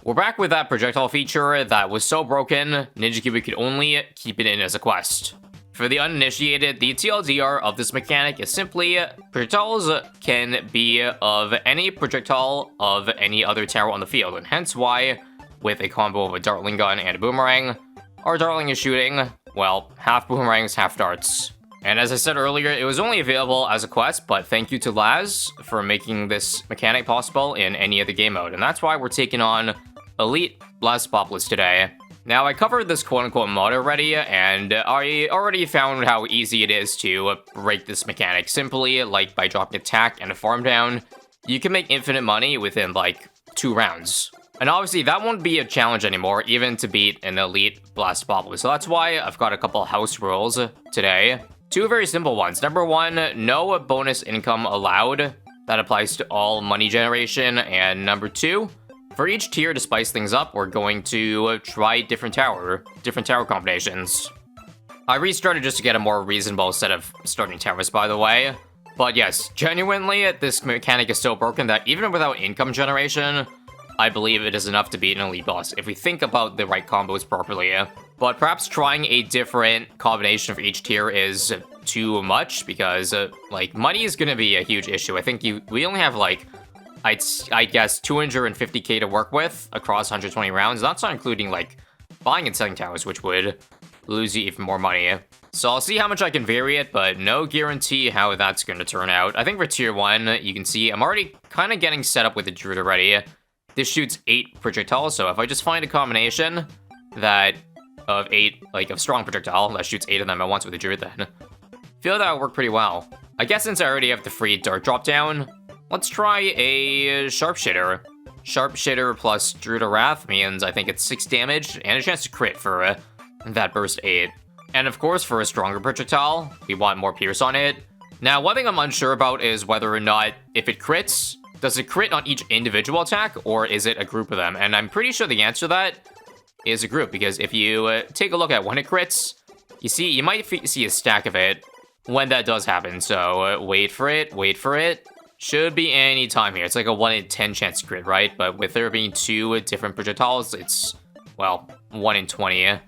We're back with that projectile feature that was so broken, Ninja Kiwi could only keep it in as a quest. For the uninitiated, the TLDR of this mechanic is simply, projectiles can be of any projectile of any other tower on the field, and hence why, with a combo of a Dartling gun and a boomerang, our Dartling is shooting, well, half boomerangs, half darts. And as I said earlier, it was only available as a quest, but thank you to Laz for making this mechanic possible in any other game mode, and that's why we're taking on Elite Blastopolis today. Now, I covered this quote-unquote mod already, and I already found how easy it is to break this mechanic. Simply, like, by dropping attack and a farm down, you can make infinite money within, like, 2 rounds. And obviously, that won't be a challenge anymore, even to beat an Elite Blastopolis. So that's why I've got a couple house rules today. 2 very simple ones. Number 1, no bonus income allowed. That applies to all money generation. And number 2, for each tier, to spice things up, we're going to try different tower combinations. I restarted just to get a more reasonable set of starting towers, by the way. But yes, genuinely, this mechanic is so broken that even without income generation, I believe it is enough to beat an elite boss, if we think about the right combos properly. But perhaps trying a different combination for each tier is too much, because, like, money is gonna be a huge issue. I think we only have, like, I'd guess 250k to work with across 120 rounds. That's not including, like, buying and selling towers, which would lose you even more money. So I'll see how much I can vary it, but no guarantee how that's going to turn out. I think for tier 1, you can see I'm already kind of getting set up with the Druid already. This shoots 8 projectiles, so if I just find a combination that of 8, like, of strong projectile that shoots 8 of them at once with the Druid, then feel that would work pretty well. I guess since I already have the free dart drop down, let's try a Sharpshooter. Sharpshooter plus Druid of Wrath means I think it's 6 damage and a chance to crit for that burst 8. And of course, for a stronger projectile, we want more pierce on it. Now, one thing I'm unsure about is whether or not, if it crits, does it crit on each individual attack, or is it a group of them? And I'm pretty sure the answer to that is a group, because if you take a look at when it crits, you might see a stack of it when that does happen. So wait for it. Should be any time here. It's like a 1 in 10 chance to crit, right? But with there being 2 different projectiles, it's, well, 1 in 20.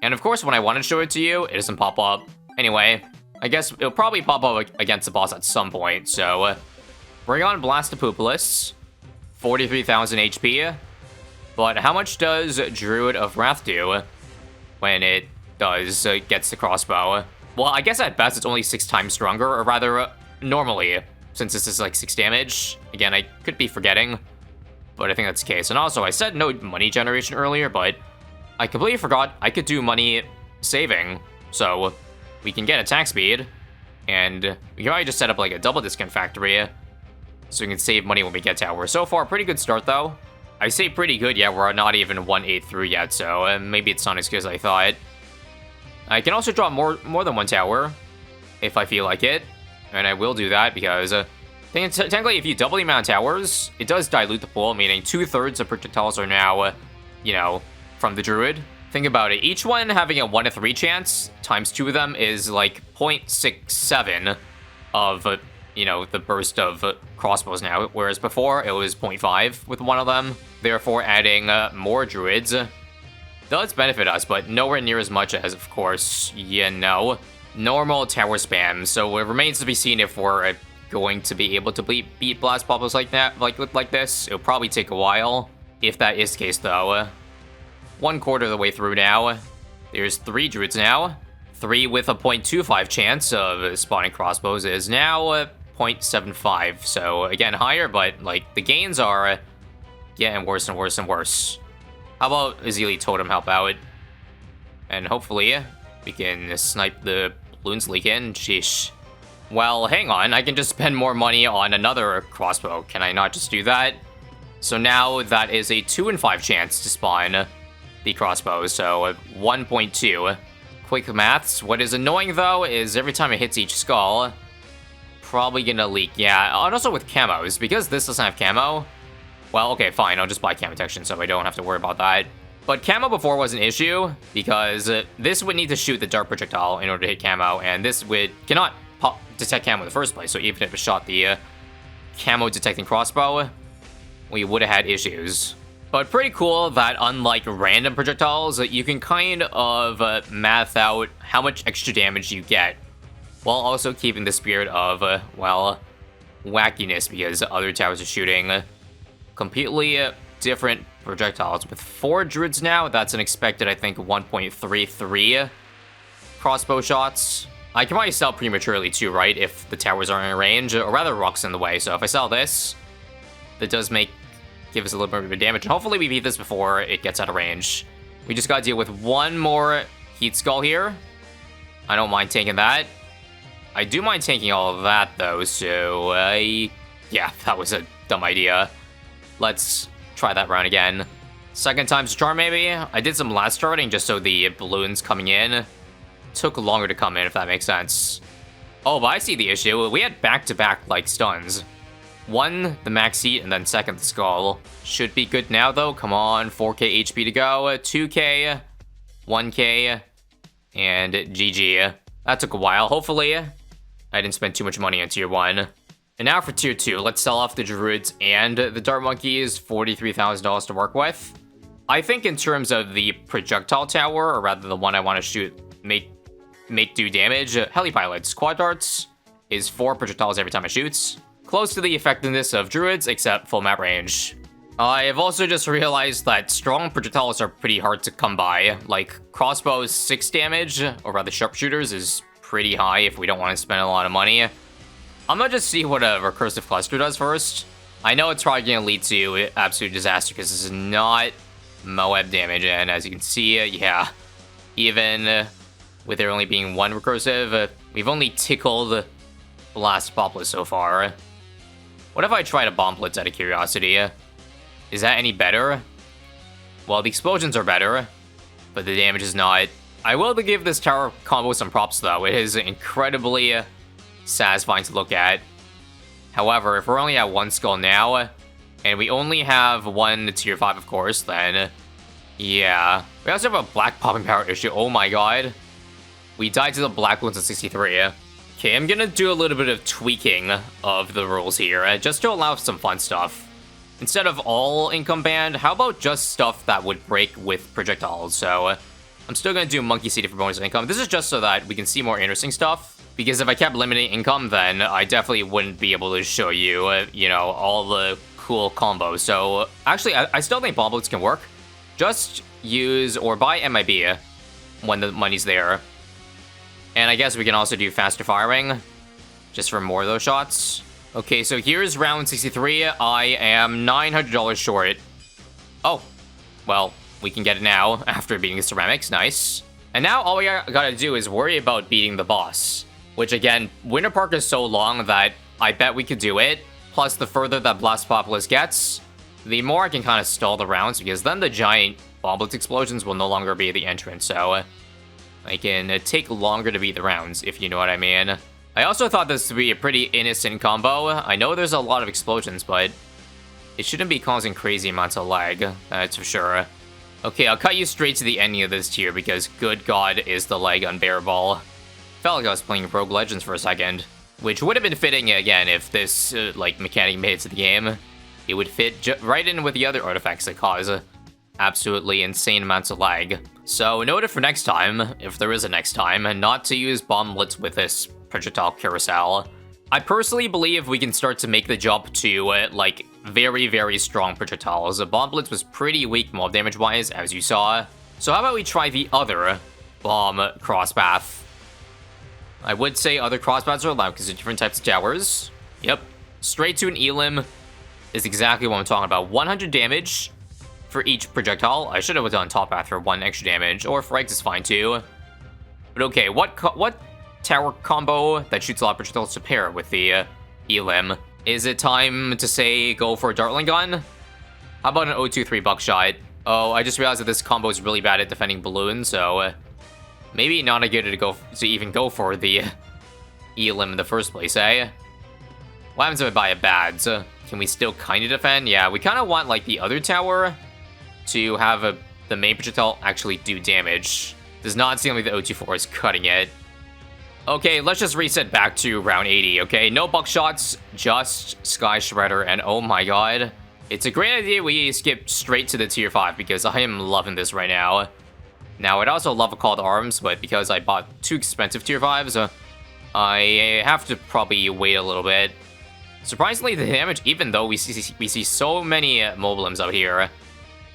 And of course, when I want to show it to you, it doesn't pop up. Anyway, I guess it'll probably pop up against the boss at some point. So, bring on Blastopolis, 43,000 HP. But how much does Druid of Wrath do when it gets the crossbow? Well, I guess at best it's only 6 times stronger, or rather, normally, since this is like 6 damage. Again, I could be forgetting, but I think that's the case. And also, I said no money generation earlier, but I completely forgot I could do money saving. So we can get attack speed, and we can probably just set up like a double discount factory so we can save money when we get tower. So far, pretty good start though. I say pretty good, yeah, we're not even 1/8 through yet, so maybe it's not as good as I thought. I can also draw more than 1 tower if I feel like it. And I will do that because technically if you double the amount of towers, it does dilute the pool, meaning 2/3 of projectiles are now, you know, from the Druid. Think about it. Each one having a 1 in 3 chance, times 2 of them is like 0.67 of, you know, the burst of crossbows now, whereas before it was 0.5 with one of them. Therefore, adding more Druids does benefit us, but nowhere near as much as, of course, you know, normal tower spam. So it remains to be seen if we're going to be able to beat Blastopolis like that, like this. It'll probably take a while. If that is the case, though. 1/4 of the way through now. There's 3 Druids now. 3 with a 0.25 chance of spawning crossbows is now 0.75. So again, higher, but like the gains are getting worse and worse and worse. How about Azili Totem help out? And hopefully we can snipe the Bloons leak in. Sheesh. Well, hang on. I can just spend more money on another crossbow. Can I not just do that? So now that is a 2 in 5 chance to spawn the crossbow. So 1.2. Quick maths. What is annoying though is every time it hits each skull, probably gonna leak. Yeah, and also with camos, because this doesn't have camo. Well, okay, fine. I'll just buy camo detection so I don't have to worry about that. But camo before was an issue because this would need to shoot the dart projectile in order to hit camo, and this cannot detect camo in the first place. So even if it shot the camo detecting crossbow, we would have had issues. But pretty cool that unlike random projectiles, you can kind of math out how much extra damage you get, while also keeping the spirit of, well, wackiness, because other towers are shooting completely different projectiles. With 4 druids now, that's an expected, I think, 1.33 crossbow shots. I can probably sell prematurely too, right, if the towers aren't in range, or rather rocks in the way. So if I sell this, that does give us a little bit of damage, and hopefully we beat this before it gets out of range. We just gotta deal with one more heat skull here. I don't mind taking that. I do mind taking all of that though, so yeah, that was a dumb idea. Let's try that round again. Second time's a charm, maybe? I did some last starting just so the balloons coming in took longer to come in, if that makes sense. Oh, but I see the issue. We had back-to-back, like, stuns. One, the max heat, and then second, the skull. Should be good now, though. Come on, 4k HP to go. 2k, 1k, and GG. That took a while. Hopefully, I didn't spend too much money on tier 1. And now for tier 2. Let's sell off the druids and the dart monkeys. $43,000 to work with. I think in terms of the projectile tower, or rather the one I want to shoot, make do damage, heli-pilots, quad darts is 4 projectiles every time it shoots. Close to the effectiveness of druids, except full map range. I have also just realized that strong projectiles are pretty hard to come by. Like, crossbows 6 damage, or rather sharpshooters, is pretty high if we don't want to spend a lot of money. I'm gonna just see what a recursive cluster does first. I know it's probably gonna lead to absolute disaster because this is not Moab damage, and as you can see, yeah, even with there only being 1 recursive, we've only tickled the last Populus so far. What if I try to bomb blitz out of curiosity? Is that any better? Well, the explosions are better, but the damage is not. I will give this tower combo some props though. It is incredibly satisfying to look at. However, if we're only at 1 skull now, and we only have 1 tier 5 of course, then yeah. We also have a black popping power issue, oh my god. We died to the black ones at 63. Okay, I'm gonna do a little bit of tweaking of the rules here, just to allow some fun stuff. Instead of all income banned, how about just stuff that would break with projectiles? So, I'm still gonna do monkey seed for bonus income. This is just so that we can see more interesting stuff. Because if I kept limiting income, then I definitely wouldn't be able to show you, you know, all the cool combos. So, actually, I still think bomb blitz can work. Just use or buy MIB when the money's there. And I guess we can also do faster firing, just for more of those shots. Okay, so here's round 63. I am $900 short. Oh, well, we can get it now after beating the ceramics. Nice. And now all we gotta do is worry about beating the boss. Which again, Winter Park is so long that I bet we could do it. Plus, the further that Blast Populus gets, the more I can kind of stall the rounds, because then the giant bomb blitz explosions will no longer be the entrance. So I can take longer to beat the rounds, if you know what I mean. I also thought this would be a pretty innocent combo. I know there's a lot of explosions, but it shouldn't be causing crazy amounts of lag, that's for sure. Okay, I'll cut you straight to the ending of this tier, because good god is the lag unbearable. Felt like I was playing Rogue Legends for a second, which would have been fitting again if this, like, mechanic made it to the game. It would fit right in with the other artifacts that cause absolutely insane amounts of lag. So note it for next time, if there is a next time, not to use bomb blitz with this projectile carousel. I personally believe we can start to make the jump to, like, very, very strong projectiles. Bomb blitz was pretty weak mob damage-wise, as you saw. So how about we try the other bomb crosspath? I would say other crosspaths are allowed because they're different types of towers. Yep, straight to an Elim is exactly what I'm talking about. 100 damage for each projectile. I should have done top path for 1 extra damage, or Frags is fine too. But okay, what tower combo that shoots a lot of projectiles to pair with the Elim? Is it time to say go for a Dartling gun? How about an 023 buckshot? Oh, I just realized that this combo is really bad at defending balloons, so maybe not a good to even go for the Elim in the first place, eh? What happens if I buy a bad? Can we still kind of defend? Yeah, we kind of want like the other tower to have the main projectile actually do damage. Does not seem like the 024 is cutting it. Okay, let's just reset back to round 80, okay? No buckshots, just Sky Shredder, and oh my god. It's a great idea we skip straight to the tier 5 because I am loving this right now. Now, I'd also love a Call to Arms, but because I bought 2 expensive tier 5s, I have to probably wait a little bit. Surprisingly, the damage, even though we see so many Mobilims out here,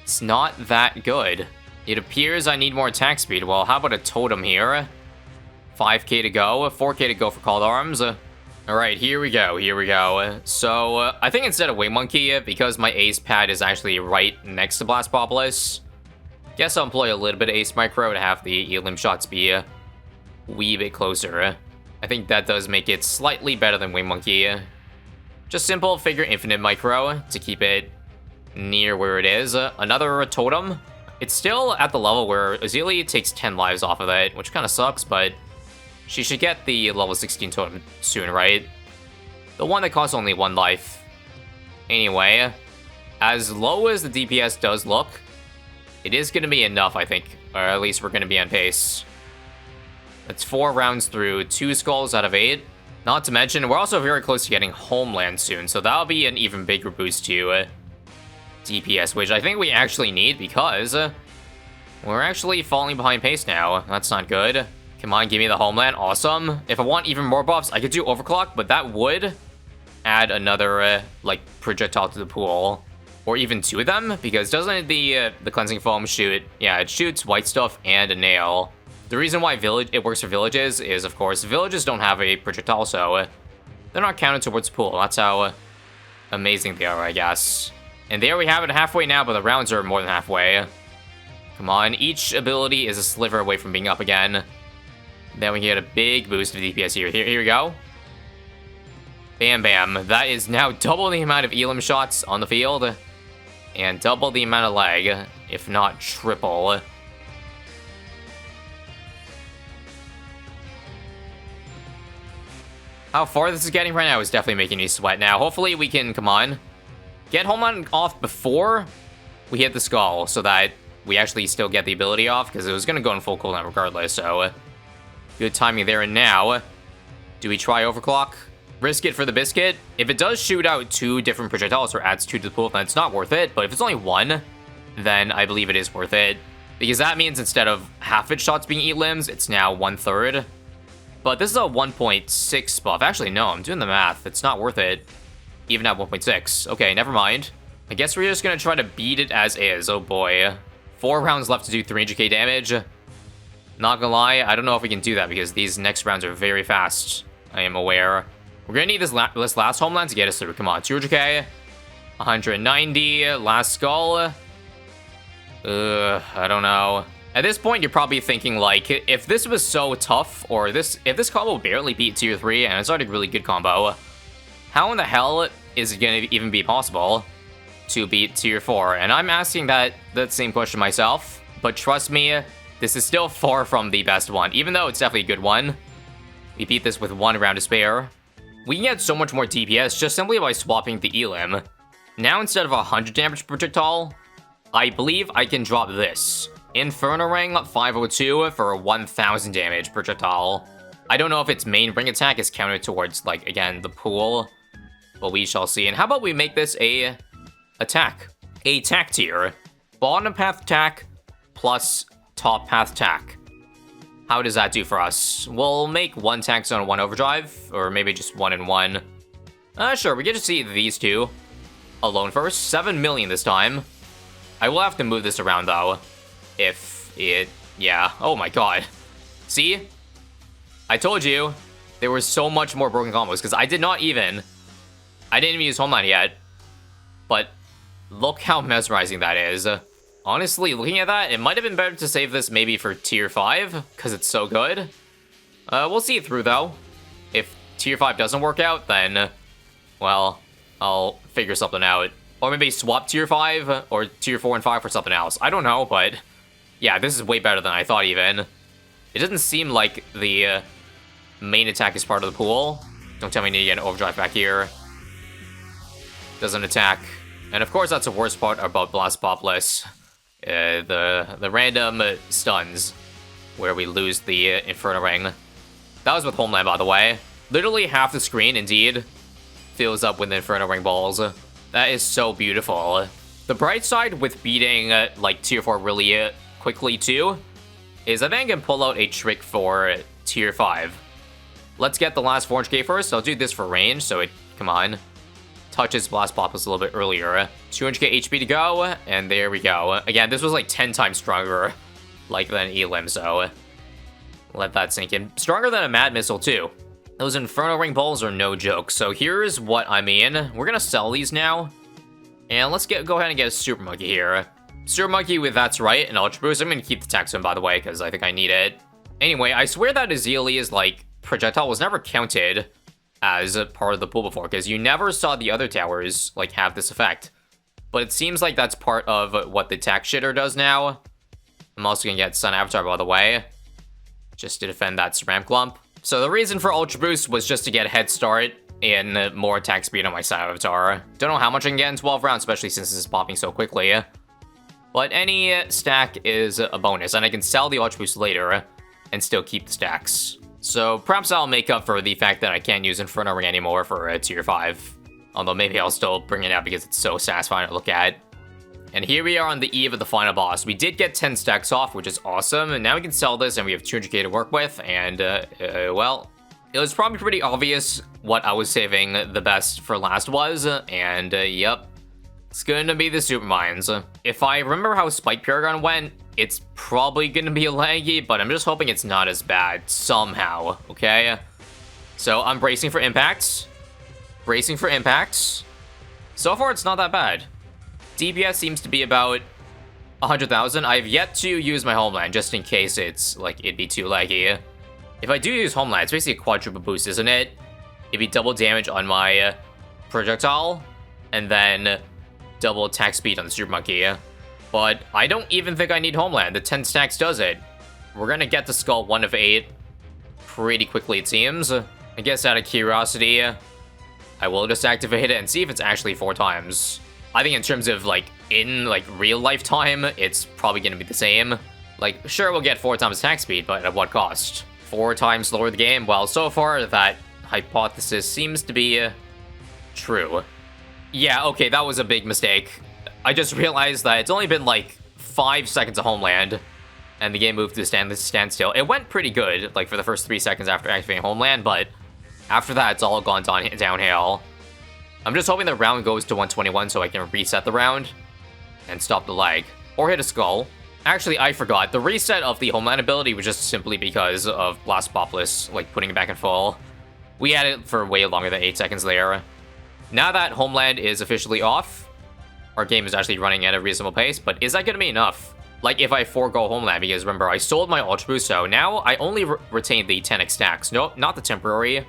it's not that good. It appears I need more attack speed. Well, how about a Totem here? 5k to go, 4k to go for Call to Arms. Alright, here we go. So, I think instead of Wing Monkey, because my Ace pad is actually right next to Blast Populus, guess I'll employ a little bit of Ace Micro to have the Elim shots be a wee bit closer. I think that does make it slightly better than Wing Monkey. Just simple figure Infinite Micro to keep it near where it is. Another Totem. It's still at the level where Azili takes 10 lives off of it, which kind of sucks, but she should get the level 16 Totem soon, right? The one that costs only 1 life. Anyway, as low as the DPS does look, it is going to be enough, I think. Or at least we're going to be on pace. That's 4 rounds through, 2 skulls out of 8. Not to mention, we're also very close to getting Homeland soon, so that'll be an even bigger boost to DPS, which I think we actually need because we're actually falling behind pace now. That's not good. Come on, give me the Homeland. Awesome. If I want even more buffs, I could do Overclock, but that would add another, like, projectile to the pool. Or even 2 of them, because doesn't the Cleansing Foam shoot? Yeah, it shoots white stuff and a nail. The reason why it works for villages is, of course, villages don't have a projectile, so they're not counted towards the pool. That's how amazing they are, I guess. And there we have it, halfway now, but the rounds are more than halfway. Come on, each ability is a sliver away from being up again. Then we get a big boost of DPS here. Here we go. Bam, bam. That is now double the amount of Elim shots on the field. And double the amount of lag, if not triple. How far this is getting right now is definitely making me sweat now. Hopefully we can, come on, get Homeland off before we hit the skull so that we actually still get the ability off, because it was going to go in full cooldown regardless, so good timing there. And now, do we try Overclock? Risk it for the biscuit. If it does shoot out 2 different projectiles or adds 2 to the pool, then it's not worth it. But if it's only 1, then I believe it is worth it. Because that means instead of half its shots being Elims, it's now 1/3. But this is a 1.6 buff. Actually, no, I'm doing the math. It's not worth it. Even at 1.6. Okay, never mind. I guess we're just going to try to beat it as is. Oh boy. 4 rounds left to do 300k damage. Not gonna lie, I don't know if we can do that because these next rounds are very fast. I am aware. We're gonna need this last Homeland to get us through. Come on, 200k. 190. Last skull. I don't know. At this point, you're probably thinking, like, if this was so tough, or if this combo barely beat tier 3, and it's already a really good combo, how in the hell is it gonna even be possible to beat tier 4? And I'm asking that same question myself, but trust me, this is still far from the best one. Even though it's definitely a good one, we beat this with 1 round to spare. We can get so much more DPS just simply by swapping the Elim. Now, instead of 100 damage projectile, I believe I can drop this. Inferno Ring 502 for 1000 damage projectile. I don't know if its main ring attack is counted towards, like, again, the pool, but we shall see. And how about we make this a attack tier? Bottom path attack plus top path attack. How does that do for us? We'll make 1 tack zone, 1 overdrive, or maybe just 1 and 1. Sure, we get to see these 2 alone first. 7 million this time. I will have to move this around, though. Yeah. Oh my god. See? I told you, there was so much more broken combos, because I didn't even use Homeland yet. But look how mesmerizing that is. Honestly, looking at that, it might have been better to save this maybe for tier 5, because it's so good. We'll see it through, though. If tier 5 doesn't work out, then, well, I'll figure something out. Or maybe swap tier 5 or tier 4 and 5 for something else. I don't know, but yeah, this is way better than I thought even. It doesn't seem like the main attack is part of the pool. Don't tell me I need to get an overdrive back here. Doesn't attack. And of course, that's the worst part about Blast Populus. The random stuns where we lose the Inferno Ring. That was with Homeland, by the way. Literally half the screen, indeed, fills up with Inferno Ring balls. That is so beautiful. The bright side with beating, like, tier 4 really quickly, too, is I think I can pull out a trick for tier 5. Let's get the last 400k first. I'll do this for range, so it, come on, touches Blast Populus a little bit earlier. 200k HP to go, and there we go. Again, this was like 10 times stronger, like, than Elim, so let that sink in. Stronger than a Mad Missile, too. Those Inferno Ring Balls are no joke. So here's what I mean. We're gonna sell these now, and let's go ahead and get a Super Monkey here. Super Monkey with That's Right and Ultra Boost. I'm gonna keep the Taxon, by the way, because I think I need it. Anyway, I swear that Azalea's, like, projectile was never counted as a part of the pool before, because you never saw the other towers, like, have this effect. But it seems like that's part of what the Tax Shitter does now. I'm also gonna get Sun Avatar, by the way, just to defend that Ceramic Clump. So the reason for Ultra Boost was just to get a head start and more attack speed on my Sun Avatar. Don't know how much I can get in 12 rounds, especially since this is popping so quickly. But any stack is a bonus, and I can sell the Ultra Boost later and still keep the stacks. So perhaps I'll make up for the fact that I can't use Inferno Ring anymore for tier 5. Although maybe I'll still bring it out because it's so satisfying to look at. And here we are on the eve of the final boss. We did get 10 stacks off, which is awesome. And now we can sell this, and we have 200k to work with. And, well, it was probably pretty obvious what I was saving the best for last was. And, yep, it's going to be the Super Mines. If I remember how Spike Paragon went, it's probably going to be laggy, but I'm just hoping it's not as bad somehow, okay? So I'm bracing for impacts. Bracing for impacts. So far, it's not that bad. DPS seems to be about 100,000. I've yet to use my Homeland, just in case it's, like, it'd be too laggy. If I do use Homeland, it's basically a quadruple boost, isn't it? It'd be double damage on my projectile, and then double attack speed on the Super Monkey. But I don't even think I need Homeland. The 10 stacks does it. We're gonna get the Skull 1 of 8 pretty quickly, it seems. I guess out of curiosity, I will just activate it and see if it's actually 4 times. I think in terms of, like, in, like, real life time, it's probably gonna be the same. Like, sure, we'll get 4 times attack speed, but at what cost? 4 times slower the game? Well, so far, that hypothesis seems to be true. Yeah, okay, that was a big mistake. I just realized that it's only been, like, 5 seconds of Homeland, and the game moved to a standstill. It went pretty good, like, for the first 3 seconds after activating Homeland, but after that, it's all gone downhill. I'm just hoping the round goes to 121 so I can reset the round and stop the lag. Or hit a skull. Actually, I forgot. The reset of the Homeland ability was just simply because of Blast Populus, like, putting it back in full. We had it for way longer than 8 seconds there. Now that Homeland is officially off, our game is actually running at a reasonable pace, but is that going to be enough? Like, if I forego Homeland, because remember, I sold my Ultra Boost, so now I only retain the 10x stacks. Nope, not the temporary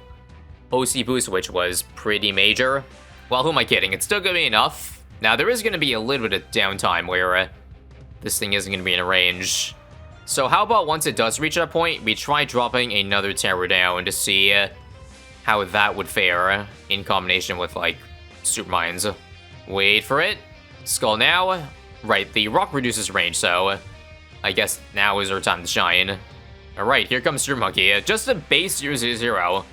OC boost, which was pretty major. Well, who am I kidding? It's still gonna be enough. Now, there is gonna be a little bit of downtime where this thing isn't gonna be in range. So how about once it does reach that point, we try dropping another tower down to see how that would fare in combination with, like, Super Mines. Wait for it. Skull now. Right, the rock reduces range, so I guess now is our time to shine. Alright, here comes Super Monkey. Just a base 000.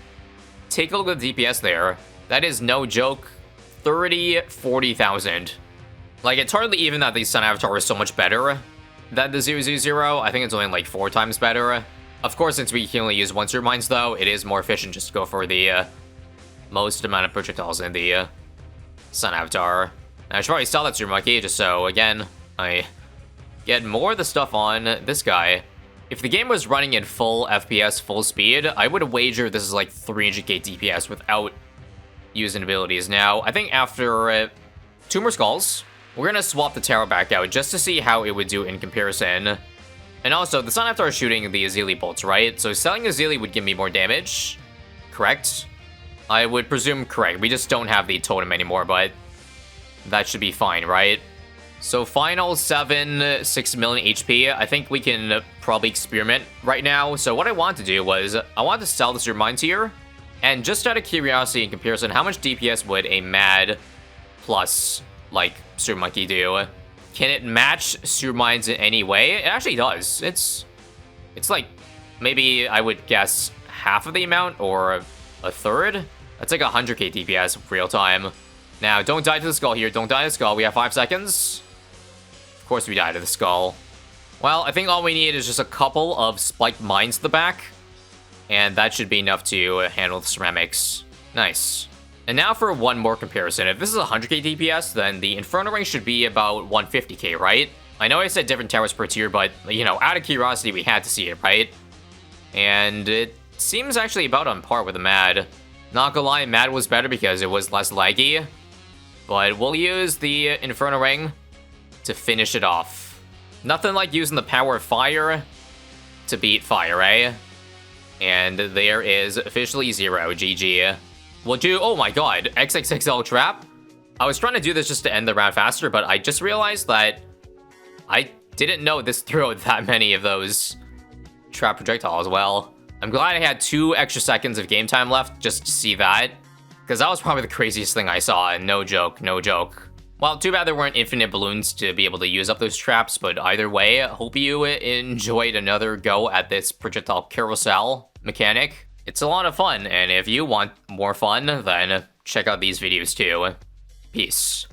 Take a look at the DPS there. That is no joke. 40,000. Like, it's hardly even that the Sun Avatar is so much better than the 000. I think it's only like 4 times better. Of course, since we can only use 1 Super Mines, though, it is more efficient just to go for the most amount of projectiles in the Sun Avatar. I should probably sell that Super Monkey just so, again, I get more of the stuff on this guy. If the game was running in full FPS, full speed, I would wager this is like 300k DPS without using abilities. Now, I think after 2 more skulls, we're gonna swap the tower back out just to see how it would do in comparison. And also, the Sun Avatar is shooting the Azaleia bolts, right? So selling Azaleia would give me more damage, correct? I would presume correct. We just don't have the totem anymore, but that should be fine, right? So final 6 million HP. I think we can probably experiment right now. So what I want to do was, I want to sell the Super Mines here. And just out of curiosity in comparison, how much DPS would a Mad plus, like, Super Monkey do? Can it match Super Mines in any way? It actually does. It's like, maybe I would guess half of the amount or a third? That's like 100k DPS real time. Now, don't die to the skull here. Don't die to the skull. We have 5 seconds. Of course we die to the skull. Well, I think all we need is just a couple of spiked mines to the back. And that should be enough to handle the ceramics. Nice. And now for one more comparison. If this is 100k DPS, then the Inferno Ring should be about 150k, right? I know I said different towers per tier, but, you know, out of curiosity, we had to see it, right? And it seems actually about on par with the Mad. Not gonna lie, Mad was better because it was less laggy. But we'll use the Inferno Ring to finish it off. Nothing like using the power of fire to beat fire, eh? And there is officially 0, GG. We'll do, oh my god, XXXL trap? I was trying to do this just to end the round faster, but I just realized that I didn't know this threw that many of those trap projectiles. Well, I'm glad I had 2 extra seconds of game time left just to see that, because that was probably the craziest thing I saw, and no joke, no joke. Well, too bad there weren't infinite balloons to be able to use up those traps, but either way, hope you enjoyed another go at this projectile carousel mechanic. It's a lot of fun, and if you want more fun, then check out these videos too. Peace.